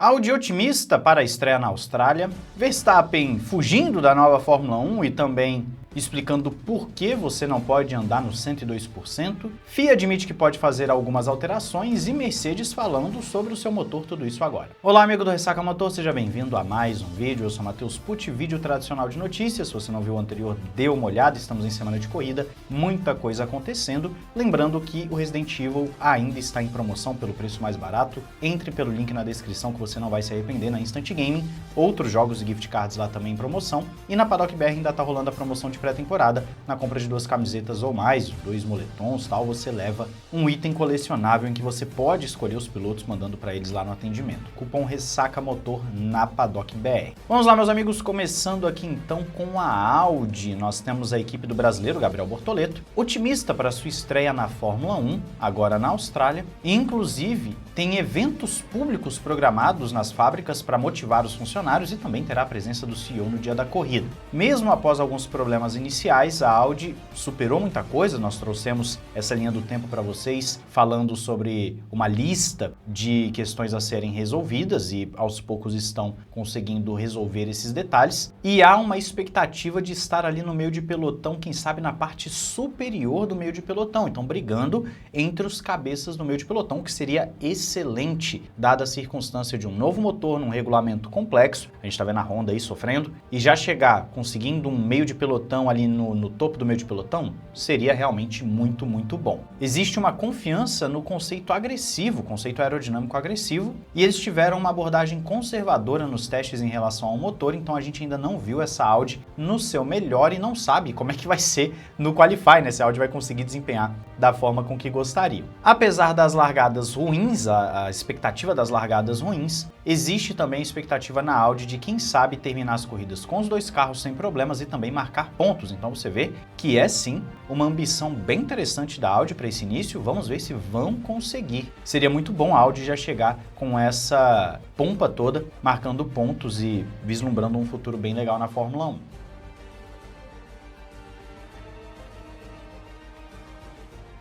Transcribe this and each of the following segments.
Audi otimista para a estreia na Austrália, Verstappen fugindo da nova Fórmula 1 e também explicando por que você não pode andar no 102%, FIA admite que pode fazer algumas alterações e Mercedes falando sobre o seu motor, tudo isso agora. Olá amigo do Ressaca Motor, seja bem-vindo a mais um vídeo, eu sou Matheus Pucci, vídeo tradicional de notícias, se você não viu o anterior, dê uma olhada, estamos em semana de corrida, muita coisa acontecendo, lembrando que o Resident Evil ainda está em promoção pelo preço mais barato, entre pelo link na descrição que você não vai se arrepender na Instant Gaming, outros jogos e gift cards lá também em promoção, e na Paddock BR ainda está rolando a promoção de pré-temporada, na compra de 2 camisetas ou mais, 2 moletons, tal, você leva um item colecionável em que você pode escolher os pilotos mandando para eles lá no atendimento. Cupom Ressaca Motor na Paddock BR. Vamos lá, meus amigos, começando aqui então com a Audi. Nós temos a equipe do brasileiro Gabriel Bortoleto, otimista para sua estreia na Fórmula 1, agora na Austrália, e inclusive tem eventos públicos programados nas fábricas para motivar os funcionários e também terá a presença do CEO no dia da corrida. Mesmo após alguns problemas iniciais, a Audi superou muita coisa, nós trouxemos essa linha do tempo para vocês, falando sobre uma lista de questões a serem resolvidas e aos poucos estão conseguindo resolver esses detalhes, e há uma expectativa de estar ali no meio de pelotão, quem sabe na parte superior do meio de pelotão, então brigando entre os cabeças do meio de pelotão, que seria excelente, dada a circunstância de um novo motor num regulamento complexo, a gente está vendo a Honda aí sofrendo, e já chegar conseguindo um meio de pelotão ali no topo do meio de pelotão, seria realmente muito, muito bom. Existe uma confiança no conceito agressivo, conceito aerodinâmico agressivo, e eles tiveram uma abordagem conservadora nos testes em relação ao motor, então a gente ainda não viu essa Audi no seu melhor e não sabe como é que vai ser no Qualify, né? Se a Audi vai conseguir desempenhar da forma com que gostaria. Apesar das largadas ruins, a expectativa das largadas ruins, existe também a expectativa na Audi de quem sabe terminar as corridas com os dois carros sem problemas e também marcar pontos. Então você vê que é sim uma ambição bem interessante da Audi para esse início, vamos ver se vão conseguir. Seria muito bom a Audi já chegar com essa pompa toda, marcando pontos e vislumbrando um futuro bem legal na Fórmula 1.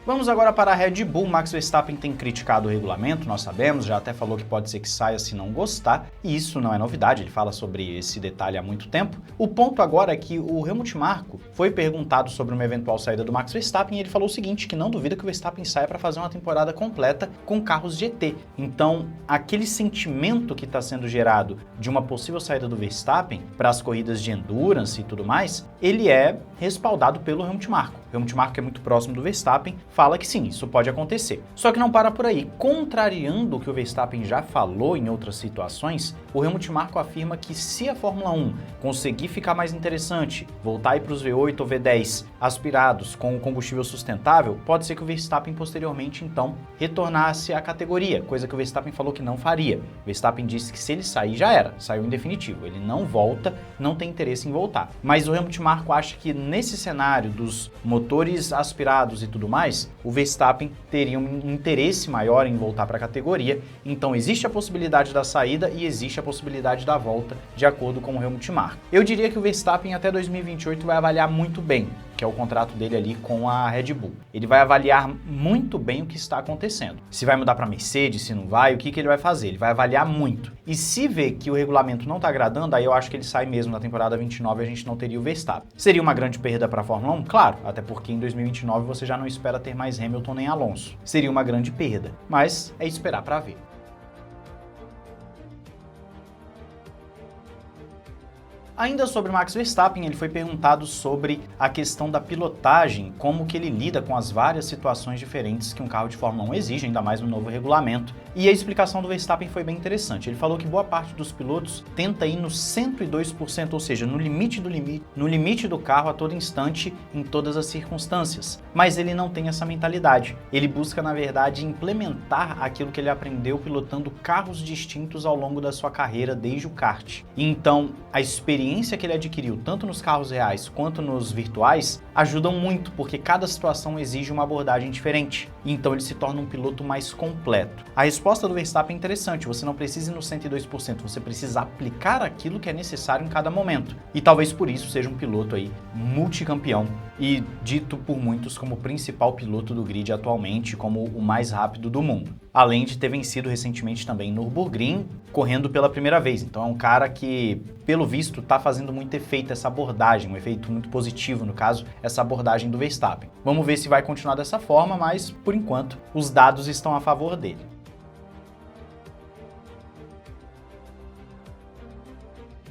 Vamos agora para a Red Bull. Max Verstappen tem criticado o regulamento, nós sabemos, já até falou que pode ser que saia se não gostar, e isso não é novidade, ele fala sobre esse detalhe há muito tempo. O ponto agora é que o Helmut Marko foi perguntado sobre uma eventual saída do Max Verstappen e ele falou o seguinte, que não duvida que o Verstappen saia para fazer uma temporada completa com carros GT. Então, aquele sentimento que está sendo gerado de uma possível saída do Verstappen para as corridas de endurance e tudo mais, ele é respaldado pelo Helmut Marko. O Helmut Marko é muito próximo do Verstappen, fala que sim, isso pode acontecer. Só que não para por aí. Contrariando o que o Verstappen já falou em outras situações, o Helmut Marko afirma que se a Fórmula 1 conseguir ficar mais interessante, voltar aí para os V8 ou V10 aspirados com combustível sustentável, pode ser que o Verstappen posteriormente então retornasse à categoria, coisa que o Verstappen falou que não faria. O Verstappen disse que se ele sair já era, saiu em definitivo, ele não volta, não tem interesse em voltar. Mas o Helmut Marko acha que nesse cenário dos motores aspirados e tudo mais, o Verstappen teria um interesse maior em voltar para a categoria, então existe a possibilidade da saída e existe a possibilidade da volta, de acordo com o Helmut Marko. Eu diria que o Verstappen até 2028 vai avaliar muito bem, que é o contrato dele ali com a Red Bull. Ele vai avaliar muito bem o que está acontecendo. Se vai mudar para Mercedes, se não vai, o que ele vai fazer? Ele vai avaliar muito. E se ver que o regulamento não está agradando, aí eu acho que ele sai mesmo na temporada 29 e a gente não teria o Verstappen. Seria uma grande perda para a Fórmula 1? Claro, até porque em 2029 você já não espera ter mais Hamilton nem Alonso. Seria uma grande perda, mas é esperar para ver. Ainda sobre Max Verstappen, ele foi perguntado sobre a questão da pilotagem, como que ele lida com as várias situações diferentes que um carro de Fórmula 1 exige, ainda mais no novo regulamento. E a explicação do Verstappen foi bem interessante. Ele falou que boa parte dos pilotos tenta ir no 102%, ou seja, no limite do carro a todo instante, em todas as circunstâncias. Mas ele não tem essa mentalidade. Ele busca, na verdade, implementar aquilo que ele aprendeu pilotando carros distintos ao longo da sua carreira desde o kart. Então, a experiência que ele adquiriu, tanto nos carros reais quanto nos virtuais, ajudam muito, porque cada situação exige uma abordagem diferente. Então ele se torna um piloto mais completo. A resposta do Verstappen é interessante, você não precisa ir no 102%, você precisa aplicar aquilo que é necessário em cada momento. E talvez por isso seja um piloto aí multicampeão e dito por muitos como o principal piloto do grid atualmente, como o mais rápido do mundo. além de ter vencido recentemente também no Nürburgring, correndo pela primeira vez. Então é um cara que, pelo visto, está fazendo muito efeito essa abordagem, um efeito muito positivo, no caso, essa abordagem do Verstappen. Vamos ver se vai continuar dessa forma, mas, por enquanto, os dados estão a favor dele.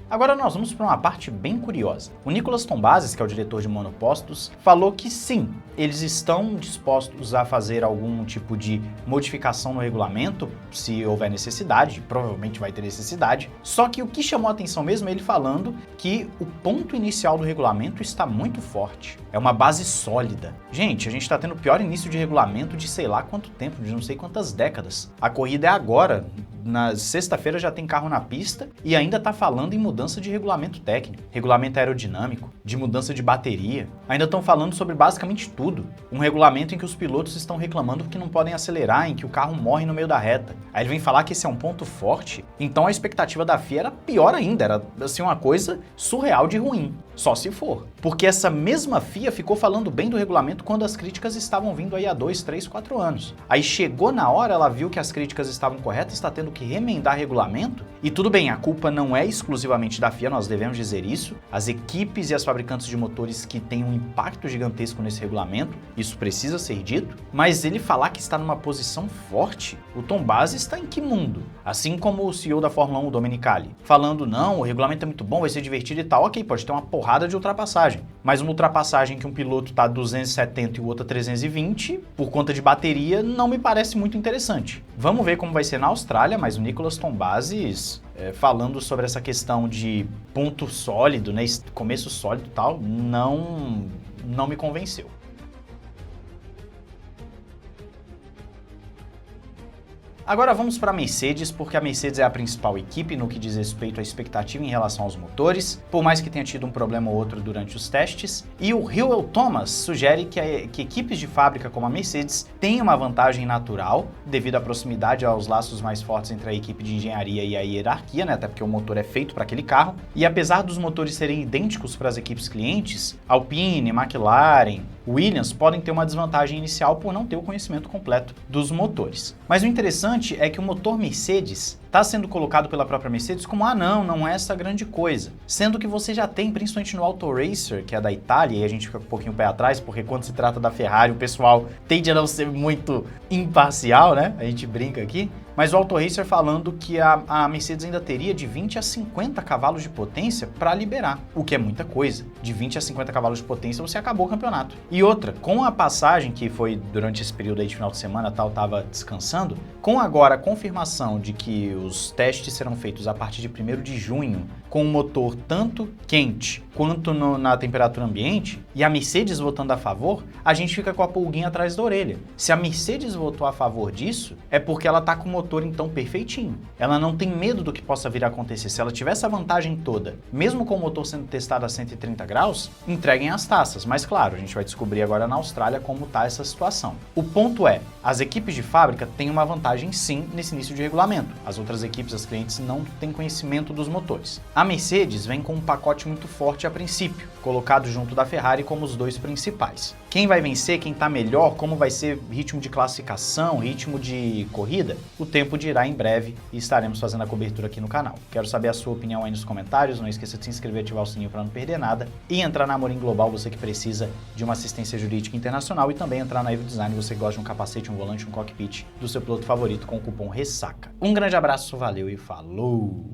Agora nós vamos para uma parte bem curiosa. O Nicolas Tombazis, que é o diretor de monopostos, falou que sim, eles estão dispostos a fazer algum tipo de modificação no regulamento, se houver necessidade, provavelmente vai ter necessidade, só que o que chamou a atenção mesmo é ele falando que o ponto inicial do regulamento está muito forte, é uma base sólida. Gente, a gente está tendo o pior início de regulamento de sei lá quanto tempo, de não sei quantas décadas. A corrida é agora. Na sexta-feira já tem carro na pista e ainda tá falando em mudança de regulamento técnico, regulamento aerodinâmico, de mudança de bateria. Ainda estão falando sobre basicamente tudo. Um regulamento em que os pilotos estão reclamando que não podem acelerar, em que o carro morre no meio da reta. Aí ele vem falar que esse é um ponto forte. Então a expectativa da FIA era pior ainda, era assim uma coisa surreal de ruim. Só se for. Porque essa mesma FIA ficou falando bem do regulamento quando as críticas estavam vindo aí há 2, 3, 4 anos. Aí chegou na hora, ela viu que as críticas estavam corretas, está tendo que remendar regulamento. E tudo bem, a culpa não é exclusivamente da FIA, nós devemos dizer isso. As equipes e as fabricantes de motores que têm um impacto gigantesco nesse regulamento, isso precisa ser dito. Mas ele falar que está numa posição forte, o Tombazis está em que mundo? Assim como o CEO da Fórmula 1, o Domenicali, falando, não, o regulamento é muito bom, vai ser divertido e tal. Ok, pode ter uma porrada de ultrapassagem, mas uma ultrapassagem que um piloto está a 270 e o outro a 320, por conta de bateria, não me parece muito interessante. Vamos ver como vai ser na Austrália, mas o Nicolas Tombazis falando sobre essa questão de ponto sólido, né, começo sólido e tal, não me convenceu. Agora vamos para a Mercedes, porque a Mercedes é a principal equipe no que diz respeito à expectativa em relação aos motores, por mais que tenha tido um problema ou outro durante os testes, e o Hywel Thomas sugere que equipes de fábrica como a Mercedes têm uma vantagem natural, devido à proximidade aos laços mais fortes entre a equipe de engenharia e a hierarquia, né, até porque o motor é feito para aquele carro, e apesar dos motores serem idênticos para as equipes clientes, Alpine, McLaren, Williams podem ter uma desvantagem inicial por não ter o conhecimento completo dos motores. Mas o interessante é que o motor Mercedes está sendo colocado pela própria Mercedes como, não é essa grande coisa. Sendo que você já tem, principalmente no Auto Racer, que é da Itália, e a gente fica um pouquinho pé atrás, porque quando se trata da Ferrari, o pessoal tende a não ser muito imparcial, né? A gente brinca aqui. Mas o Auto Racer falando que a Mercedes ainda teria de 20 a 50 cavalos de potência para liberar, o que é muita coisa. De 20 a 50 cavalos de potência você acabou o campeonato. E outra, com a passagem que foi durante esse período aí de final de semana, tal, tava descansando, com agora a confirmação de que os testes serão feitos a partir de 1º de junho, com o motor tanto quente quanto na temperatura ambiente, e a Mercedes votando a favor, a gente fica com a pulguinha atrás da orelha. Se a Mercedes votou a favor disso, é porque ela tá com o motor então perfeitinho. Ela não tem medo do que possa vir a acontecer. Se ela tiver essa vantagem toda, mesmo com o motor sendo testado a 130 graus, entreguem as taças. Mas claro, a gente vai descobrir agora na Austrália como tá essa situação. O ponto é, as equipes de fábrica têm uma vantagem sim nesse início de regulamento. As outras equipes, as clientes, não têm conhecimento dos motores. A Mercedes vem com um pacote muito forte a princípio, colocado junto da Ferrari como os dois principais. Quem vai vencer, quem tá melhor, como vai ser ritmo de classificação, ritmo de corrida, o tempo dirá em breve e estaremos fazendo a cobertura aqui no canal. Quero saber a sua opinião aí nos comentários, não esqueça de se inscrever e ativar o sininho para não perder nada, e entrar na Amorim Global, você que precisa de uma assistência jurídica internacional, e também entrar na Evo Design, você que gosta de um capacete, um volante, um cockpit do seu piloto favorito com o cupom RESSACA. Um grande abraço, valeu e falou!